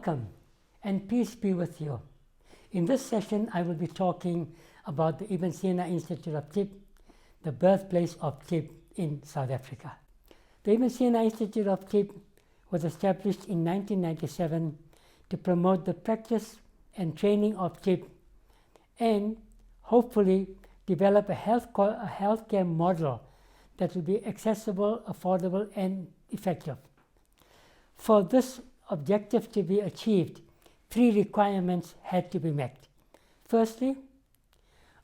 Welcome and peace be with you. In this session, I will be talking about the Sina Institute of Tibb, the birthplace of Tibb in South Africa. The Sina Institute of Tibb was established in 1997 to promote the practice and training of Tibb and hopefully develop a healthcare model that will be accessible, affordable, and effective. For this objective to be achieved, 3 requirements had to be met. Firstly,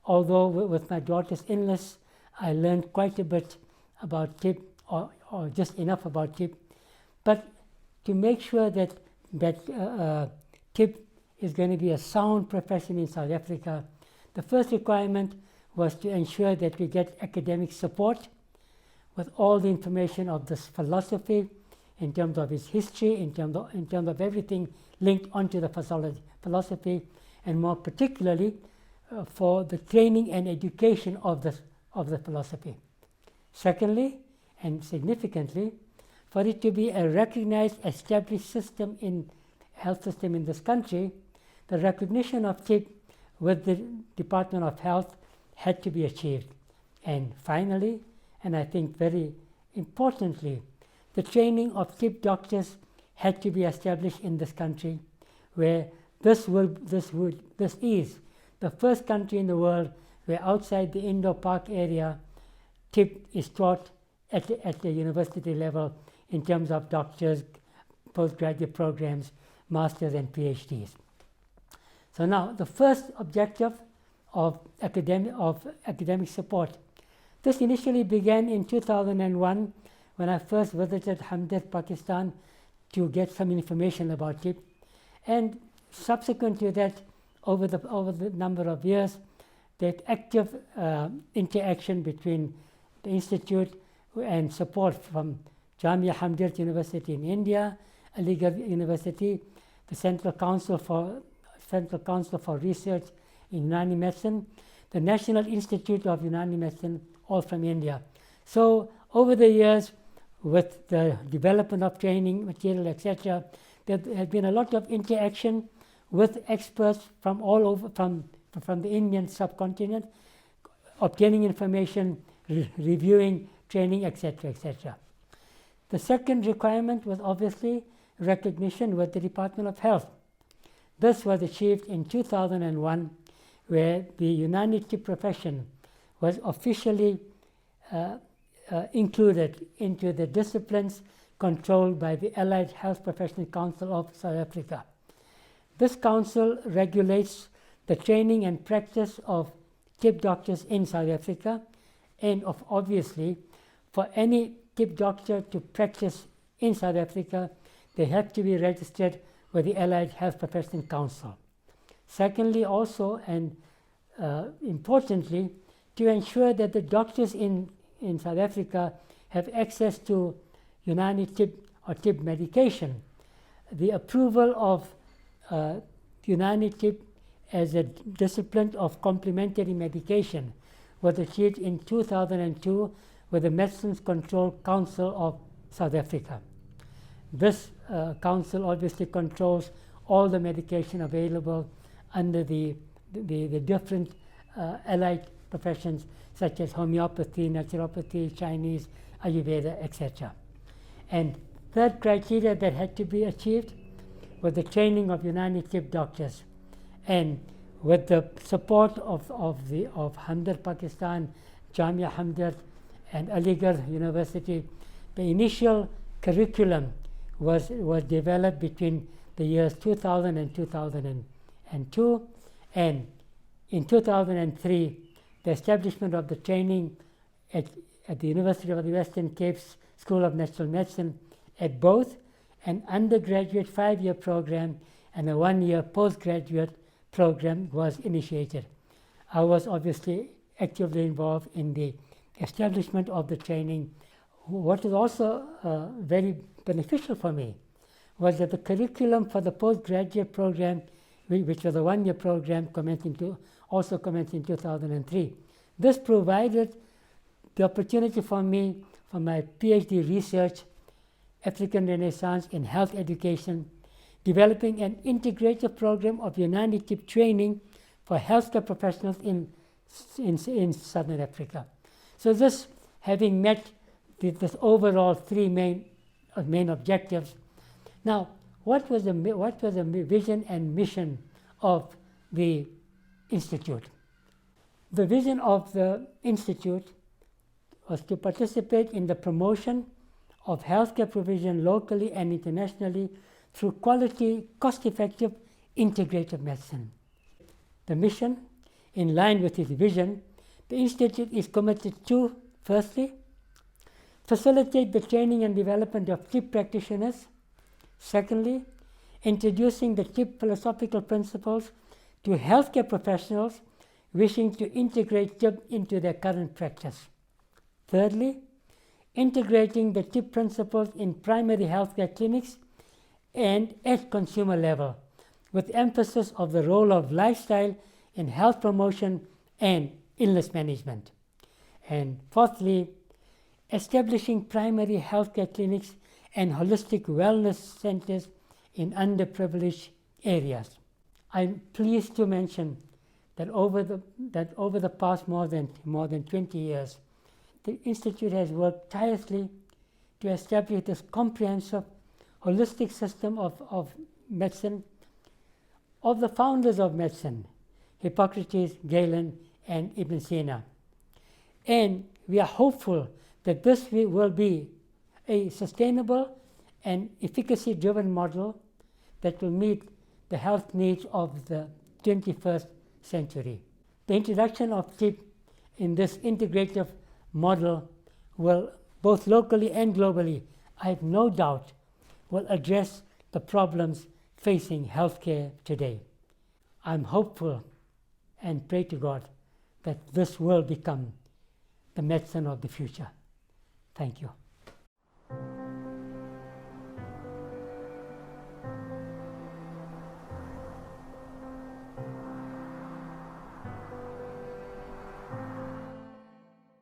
although with my daughter's illness, I learned quite a bit about Tibb, or just enough about Tibb, but to make sure that Tibb is going to be a sound profession in South Africa, the first requirement was to ensure that we get academic support with all the information of this philosophy, in terms of its history, in terms of everything linked onto the philosophy, and more particularly for the training and education of the philosophy. Secondly, and significantly, for it to be a recognized, established health system in this country, the recognition of Tibb with the Department of Health had to be achieved. And finally, and I think very importantly, the training of Tibb doctors had to be established in this country, where this is the first country in the world where outside the Indo Park area, Tibb is taught at the university level in terms of doctors, postgraduate programs, masters and PhDs. So now the first objective of academic support. This initially began in 2001 when I first visited Hamdard, Pakistan, to get some information about Tibb. And subsequent to that, over the number of years, that active interaction between the Institute and support from Jamia Hamdard University in India, Aligarh University, the Central Council for Research in Unani Medicine, the National Institute of Unani Medicine, all from India. So over the years, with the development of training material, etc., there has been a lot of interaction with experts from all over, from the Indian subcontinent, obtaining information, reviewing training, etc., etc. The second requirement was obviously recognition with the Department of Health. This was achieved in 2001, where the Unani Tibb profession was officially included into the disciplines controlled by the Allied Health Professional Council of South Africa. This council regulates the training and practice of Tibb doctors in South Africa, and obviously for any Tibb doctor to practice in South Africa, they have to be registered with the Allied Health Professional Council. Secondly, also and importantly, to ensure that the doctors in South Africa have access to Unani Tibb or Tibb medication. The approval of Unani Tibb as a discipline of complementary medication was achieved in 2002 with the Medicines Control Council of South Africa. This council obviously controls all the medication available under the different allied professions such as homeopathy, naturopathy, Chinese, Ayurveda, etc. And third criteria that had to be achieved was the training of Unani Tibb doctors. And with the support of Hamdard, Pakistan, Jamia Hamdard, and Aligarh University, the initial curriculum was developed between the years 2000 and 2002, and in 2003, the establishment of the training at the University of the Western Cape's School of Natural Medicine at both an undergraduate 5-year program and a 1-year postgraduate program was initiated. I was obviously actively involved in the establishment of the training. What was also very beneficial for me was that the curriculum for the postgraduate program, which was a 1-year program, commenced in 2003. This provided the opportunity for me for my PhD research, African Renaissance in Health Education, developing an integrative program of United Tibb training for healthcare professionals in Southern Africa. So this, having met this overall three main objectives. Now, what was the vision and mission of the Institute? The vision of the Institute was to participate in the promotion of healthcare provision locally and internationally through quality, cost-effective, integrative medicine. The mission, in line with its vision, the Institute is committed to, firstly, facilitate the training and development of Tibb practitioners. Secondly, introducing the Tibb philosophical principles to healthcare professionals wishing to integrate Tibb into their current practice. Thirdly, integrating the Tibb principles in primary healthcare clinics and at consumer level, with emphasis of the role of lifestyle in health promotion and illness management. And fourthly, establishing primary healthcare clinics and holistic wellness centers in underprivileged areas. I'm pleased to mention that over the past more than 20 years, the Institute has worked tirelessly to establish this comprehensive, holistic system of medicine, of the founders of medicine, Hippocrates, Galen, and Ibn Sina. And we are hopeful that this will be a sustainable and efficacy-driven model that will meet the health needs of the 21st century. The introduction of Tibb in this integrative model will, both locally and globally, I have no doubt, will address the problems facing healthcare today. I'm hopeful and pray to God that this will become the medicine of the future. Thank you.